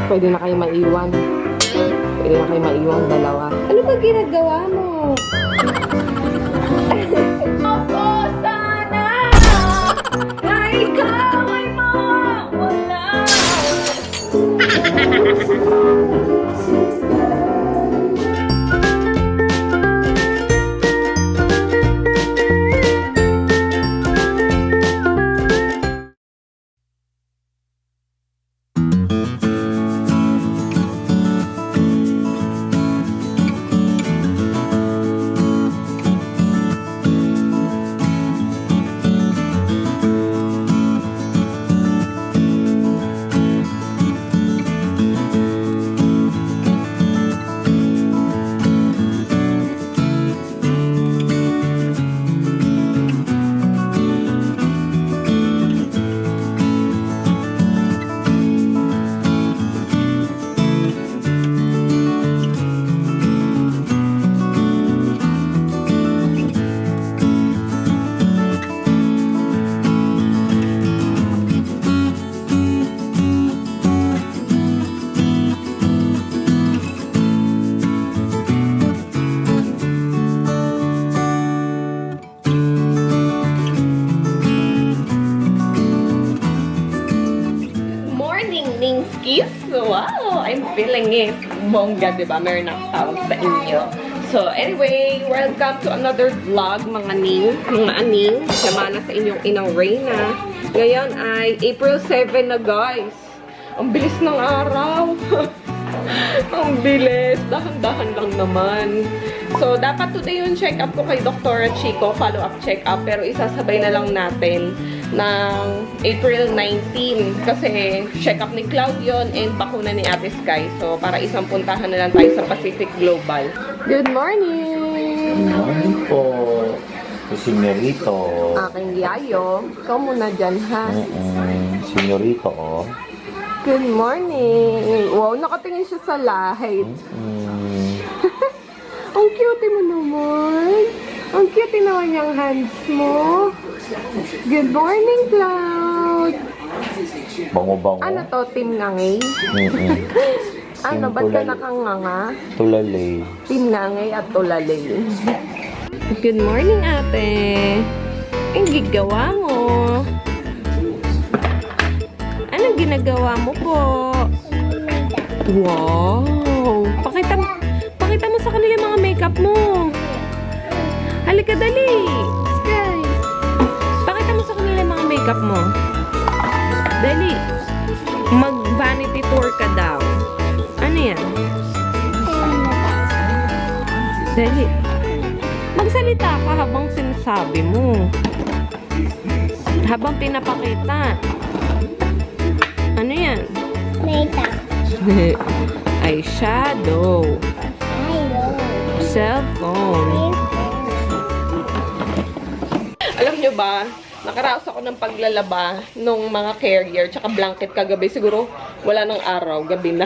Pwede na kayo maiwan. Pwede na kayo maiwan dalawa. Ano ba ginagawa mo? Ako sana na ikaw ay mawala. Wow, I'm feeling it. Bongga, diba? Meron akong tawag sa inyo. So, anyway, welcome to another vlog, mga ning, mga aning. Samana sa inyong inang Reyna. Ngayon ay April 7 na, guys. Ang bilis ng araw. Ang bilis. Dahan-dahan lang naman. So, dapat today yung check-up ko kay Dr. Chico, follow-up check-up. Pero isasabay na lang natin ng April 19 kasi check-up ni Cloud yun and bakuna ni Ate Sky. So, para isang puntahan na lang tayo sa Pacific Global. Good morning! Good morning po. Senyorito. Aking yayo. Ikaw muna dyan, ha? Senyorito, oh. Good morning! Wow, nakatingin siya sa light. Ang cute mo naman. Ang cute naman yung hands mo. Good morning, Cloud. Bango-bango. Ano to, Team Ngangay? Ano, ba't ka nakanganga? Tulalay. Team Ngangay at Tulalay. Good morning, ate. Ang gagawa mo? Anong ginagawa mo po? Wow! Pakita mo sa kanila mga makeup mo. Halika, dali. Sky. Pakita mo sa kanila mga makeup mo. Dali. Mag-vanity tour ka daw. Ano yan? Dali. Magsalita ka habang sinasabi mo. Habang pinapakita. Ano yan? Makeup. Eyeshadow. Cellphone. Alam nyo ba, nakaraos ako ng paglalaba nung mga carrier tsaka blanket kagabi. Siguro wala nang araw, gabi na.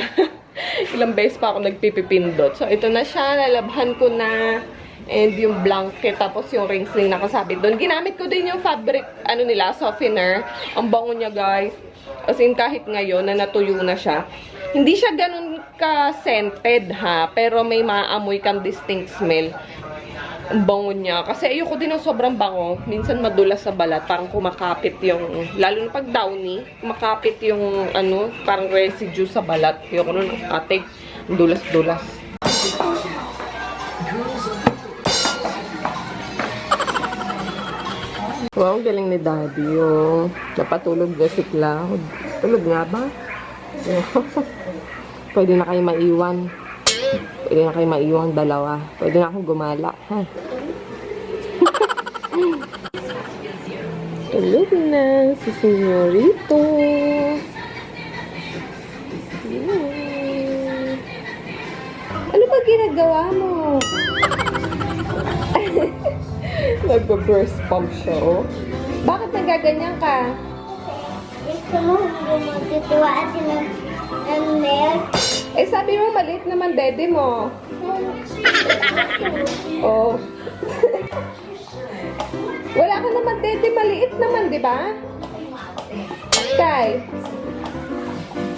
Ilang beses pa ako nagpipipindot. So, ito na siya. Lalabhan ko na. And yung blanket, tapos yung rings ring nakasabit doon. Ginamit ko din yung fabric, ano nila, softener. Ang bango niya, guys. As in, kahit ngayon na natuyo na siya. Hindi siya ganun ka-scented, ha. Pero may maamoy kang distinct smell. Ang bango niya. Kasi ayoko din ng sobrang bango. Minsan madulas sa balat. Parang kumakapit yung, lalo na pag downy, kumakapit yung, ano, parang residue sa balat. Ayoko nun, atik. Dulas-dulas. Wow, ang galing ni Daddy, oh. Napatulog na si Cloud. Tulog nga ba? Pwede na kayo maiwan. Pwede na kayo maiwan dalawa. Pwede na akong gumala, ha? Tulog na si Senyorito. Ano ba ginagawa mo? Nag-burst pump siya, oh. Bakit nagaganyan ka? Gusto mo magtitiwaan sila ng milk? Eh, sabi mo, maliit naman dede mo. Oh. Wala ka naman dede, maliit naman, di ba? Sky.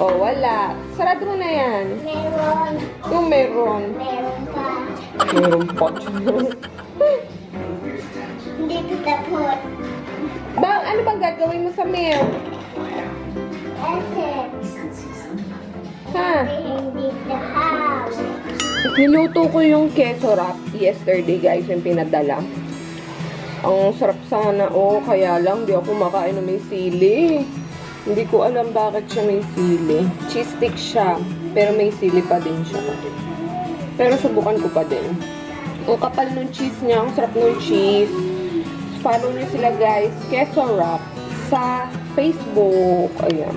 Oh, wala. Sarado mo na yan. Meron. Yung meron. Meron pa. Meron pa. Hindi ko tapos. Ano bang gagawin mo sa milk? Ha? Hindi the house. Niluto ko yung queso wrap yesterday, guys, yung pinadala. Ang sarap sana, kaya lang, di ako makain na may sili. Hindi ko alam bakit siya may sili. Cheese stick siya, pero may sili pa din siya. Pero subukan ko pa din. Ang kapal ng cheese niya, ang sarap ng cheese. Follow niyo sila, guys, queso wrap sa Facebook. Ayan.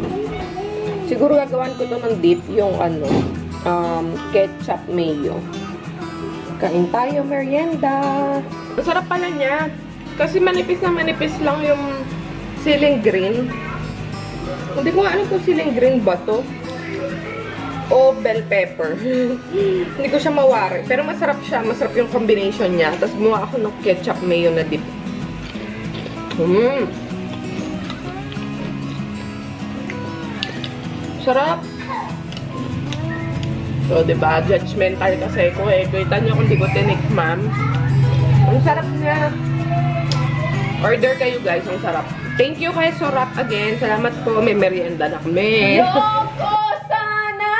Siguro gagawan ko to ng dip, yung ketchup mayo. Kain tayo, merienda. Masarap pala niya. Kasi manipis na manipis lang yung siling green. Hindi ko alam kung siling green ba to. O bell pepper. Hindi ko siya mawari. Pero masarap siya. Masarap yung combination niya. Tapos gumawa ako ng ketchup mayo na dip. Sarap. So, diba? Judgmental kasi ko eh. Kita niyo kung di ko tinikman. Ang sarap niya. Order kayo, guys. Ang sarap. Thank you kay Sorap again. Salamat po. May merienda na kami. Yoko sana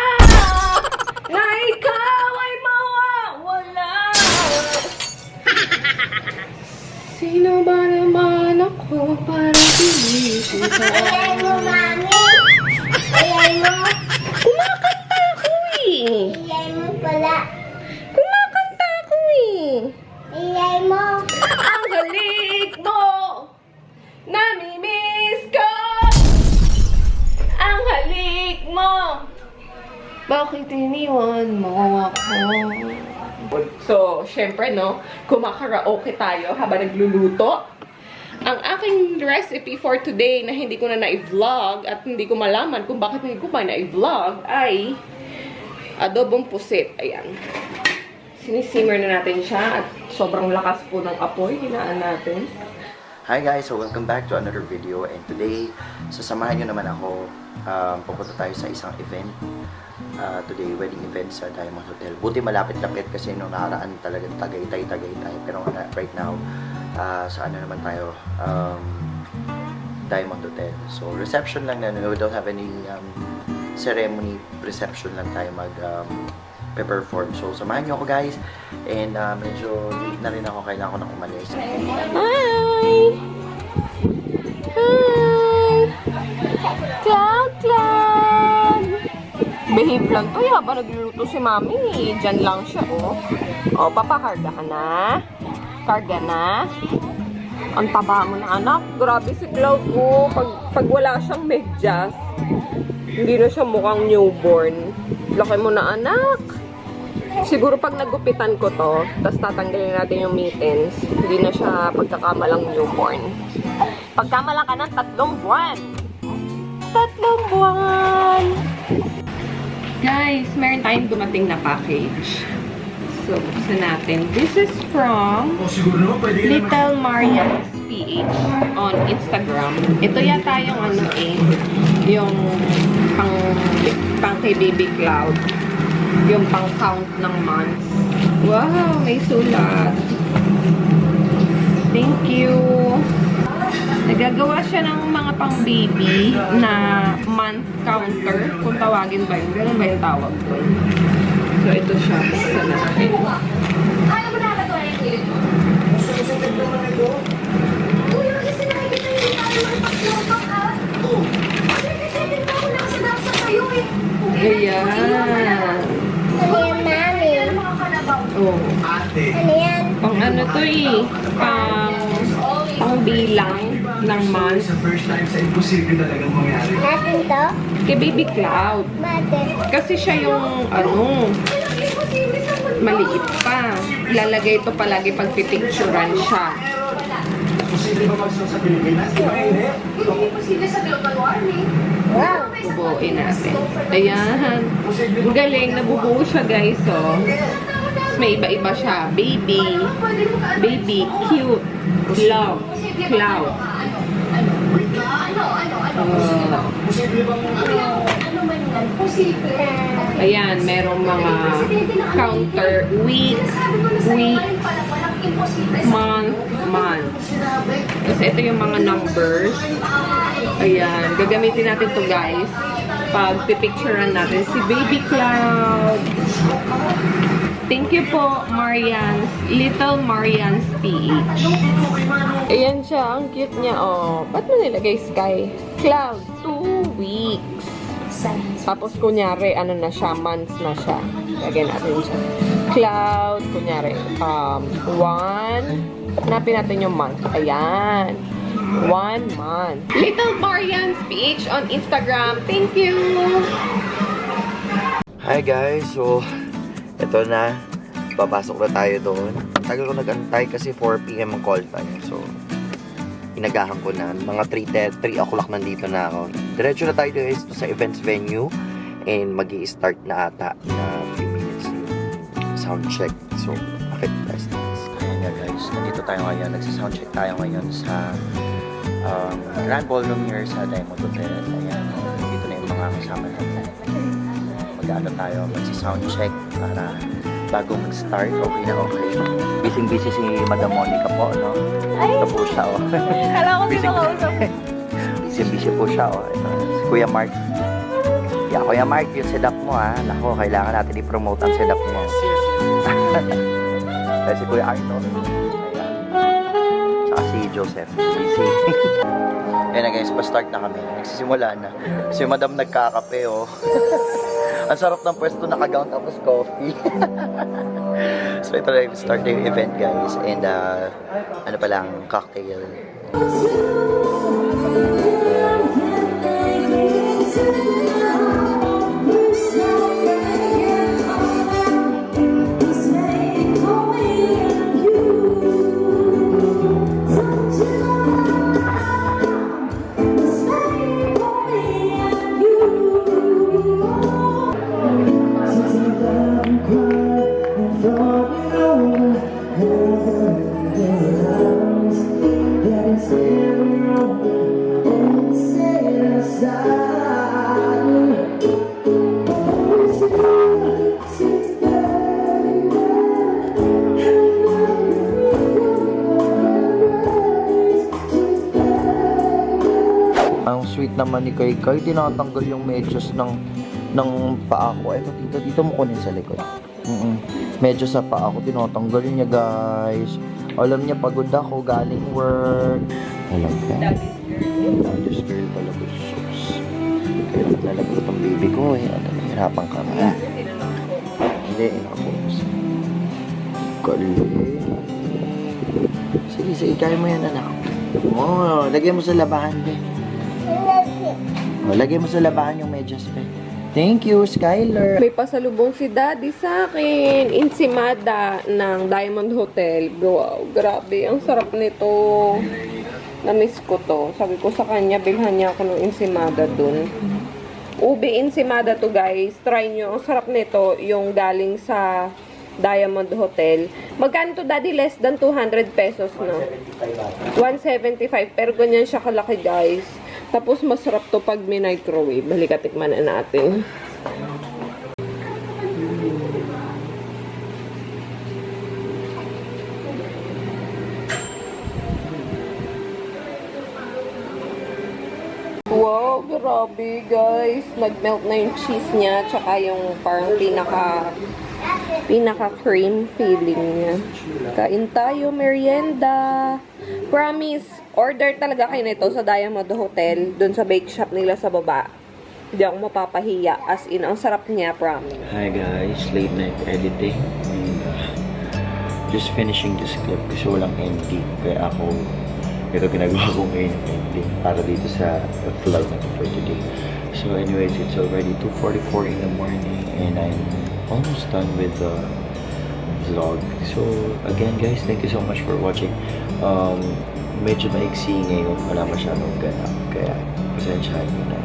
na ikaw ay mawawala. Sino ba naman ako para pilitin ka? Ayan mo, mami. Ayan mo. Kumakanta ako eh. Ayan mo pala. Kumakanta ako eh. Ayan mo. Ang halik mo, namimiss ko. Ang halik mo, bakit iniwan mo ako? So, syempre, no, kumakaraoke tayo habang nagluluto. Ang aking recipe for today na hindi ko na na-vlog at hindi ko malaman kung bakit hindi ko pa na-vlog ay adobong pusit. Ayan. Sinisimmer na natin siya at sobrang lakas po ng apoy. Hinaan natin. Hi guys! So welcome back to another video, and today, sasamahan nyo naman ako. Pupunta tayo sa isang event. Today, wedding event sa Diamond Hotel. Buti malapit-lapit kasi nung nakaraan talaga Tagaytay. Pero right now, sa ano naman tayo, Diamond Hotel. So reception lang na, we don't have any ceremony, reception lang tayo perform. So samahan nyo ako guys, and medyo late na rin ako, kailangan ko nang umalis. Hi! Hi! Cloud! Behave lang to, habang nagluluto si Mami. Diyan lang siya, oh. O, papakarga ka na. Karga na. Ang taba mo na, anak. Grabe si Cloud, oh. Pag wala siyang medyas, hindi na siya mukhang newborn. Laki mo na, anak. Siguro pag nagupitan ko to, tapos tatanggalin natin yung mittens, hindi na siya pagkakamalang newborn. Pagkamalang ka ng 3 buwan. 3 buwan! Guys, meron tayong dumating na package. So, buksan natin. This is from Little Marian's PH on Instagram. Ito yata yung yung pang kay Baby Cloud. Yung pang-count ng months. Wow, may sulat. Thank you. Nagagawa siya ng mga pang-baby na month counter. Kung tawagin ba yun. Ganun ba yung tawag ko? So, ito siya. Buksan natin. Ayaw mo nakakagawa yung kilit mo? Susunod naman ito. Uy, kasi nakikita yung pag-pang out. Kasi tingnan ko nakasadasa sa'yo eh. Ayan. Ano yan, mami? Oh. Ano yan? Pang ano to eh. Pang bilang ng month. Natin to? Kay Baby Cloud. Bakit? Kasi siya yung maliit pa. Ilalagay ito palagi pag pipicturan siya. Wow! Bubuoin natin. Ayan. Ang galing. Nabubuo siya, guys. Oh. May iba-iba siya. Baby. Baby. Cute. Love. Cloud. Ayan, merong mga counter week, month. Kasi ito yung mga numbers. Ayan, gagamitin natin to guys. Pag pipicturean natin si Baby Cloud. Thank you po, Marian's, Little Marian's PH. Ayan siya, ang cute niya, oh. Ba't mo nilagay Sky? Cloud, 2 weeks. Tapos, kunyari, ano na siya, months na siya. Lagyan natin siya. Cloud, kunyari, 1. Hanapin natin yung month. Ayan. 1 month. Little Marian's PH on Instagram. Thank you! Hi guys, so ito na, papasok na tayo doon. Tagal ko nag-antay kasi 4 PM ang call time. So, inagahan ko na. Mga 3 o'clock nandito na ako. Diretso na tayo guys sa events venue. And mag-i-start na ata na few minutes sound check. So, bakit guys? Ayan nga guys, nandito tayo ngayon. Nagsa-sound check tayo ngayon sa Grand Ballroom here sa Diamond Hotel. Ayan, dito na yung mga kasama natin. Mag-ano tayo, magsa-sound check para bago mag-start, okay na okay. Busy-busy si Madam Monica po, no? Ito po siya, oh. Kala ko sinakausap. Busy-busy po siya, oh. Ito, si Kuya Mark. Yeah, Kuya Mark, yung setup mo, ha? Nako, kailangan natin i-promote ang setup mo. Kasi si Kuya Arno. Ayan. Tsaka si Joseph. Busy. Ayan na guys, pa-start na kami. Nagsisimula na. Si Madam nagkakape, oh. Ang sarap ng pwesto, naka-gown tapos coffee. So ito na, start na yung event guys. And ano pa lang, cocktail. Ang sweet naman ni Kay Kay, tinatanggal yung medyas ng paa ko. Ito, dito mo kunin sa likod. Medyas sa paa ko, tinatanggal niya guys. Alam niya, pagod ako, galing work. Talaga. Daddy's girl pala gusto. Kaya naglalagay itong baby ko eh. Ano, nahirapan ka nga. Hindi, ako. Galing. Sige, kaya mo yan anak. Oh, lagay mo sa labahan din. Lagay mo sa labahan yung medyas, pe. Thank you, Skyler. May pasalubong si Daddy sa akin. Insimada ng Diamond Hotel. Wow, grabe. Ang sarap nito. Na-miss ko to. Sabi ko sa kanya, bilhan niya ako ng insimada dun. Ube insimada to guys. Try nyo. Ang sarap nito. Yung galing sa Diamond Hotel. Magkano to, Daddy? Less than 200 pesos, no? 175. Pero ganyan siya kalaki, guys. Tapos, masarap to pag microwave. Halika, tikman na natin. Wow, grabe, guys. Nag-melt na yung cheese niya. Tsaka yung parang pinaka-cream feeling niya. Kain tayo, merienda. Promise, order talaga kayo nito sa Diamond Hotel, dun sa bake shop nila sa baba. Hindi ako mapapahiya. As in, ang sarap niya, promise. Hi guys, late night editing. Just finishing this clip kasi walang ending. Kaya ako, ito ginagawa ko ngayon yung ending para dito sa vlog na to for today. So anyways, it's already 2:44 in the morning and I'm almost done with the vlog. So again guys, thank you so much for watching. Medyo maiksi ngayon, wala masyadong ganap, kaya pasensyahan nyo na.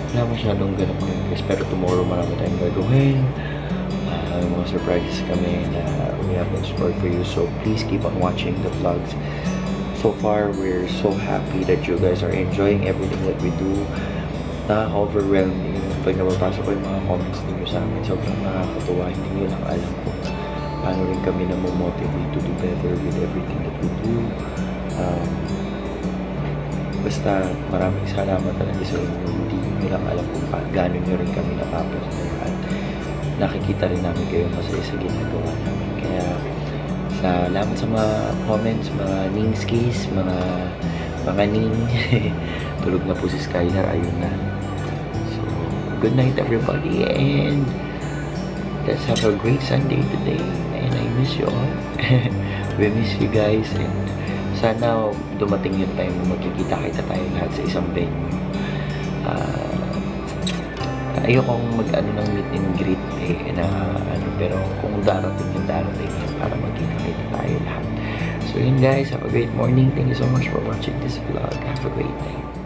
Wala masyadong ganap ngayon guys, pero tomorrow marami tayong gagawin. Mga surprises kami na we have in store for you, so please keep on watching the vlogs. So far, we're so happy that you guys are enjoying everything that we do. Nakaka-overwhelm yung pag nababasa ko yung mga comments ninyo sa amin, sobrang nakakatuwa. Hindi nyo lang alam kung paano rin kami na-motivate to do better with everything that we do. Basta maraming salamat talaga sa inyo. Hindi nyo lang alam kung gaano nyo rin kami napapansin at nakikita rin namin kayo masaya sa ginagawa namin. Kaya salamat sa mga comments, mga ningskis, mga ning. Tulog na po si Skylar, ayun na. So, good night everybody and let's have a great Sunday today. And I miss you all. We miss you guys and sana dumating yung time na magkikita-kita tayo lahat sa isang venue. Ayokong mag-ano ng meet and greet pero kung darating yan para magkikita tayo lahat. So yun guys, have a great morning. Thank you so much for watching this vlog. Have a great day.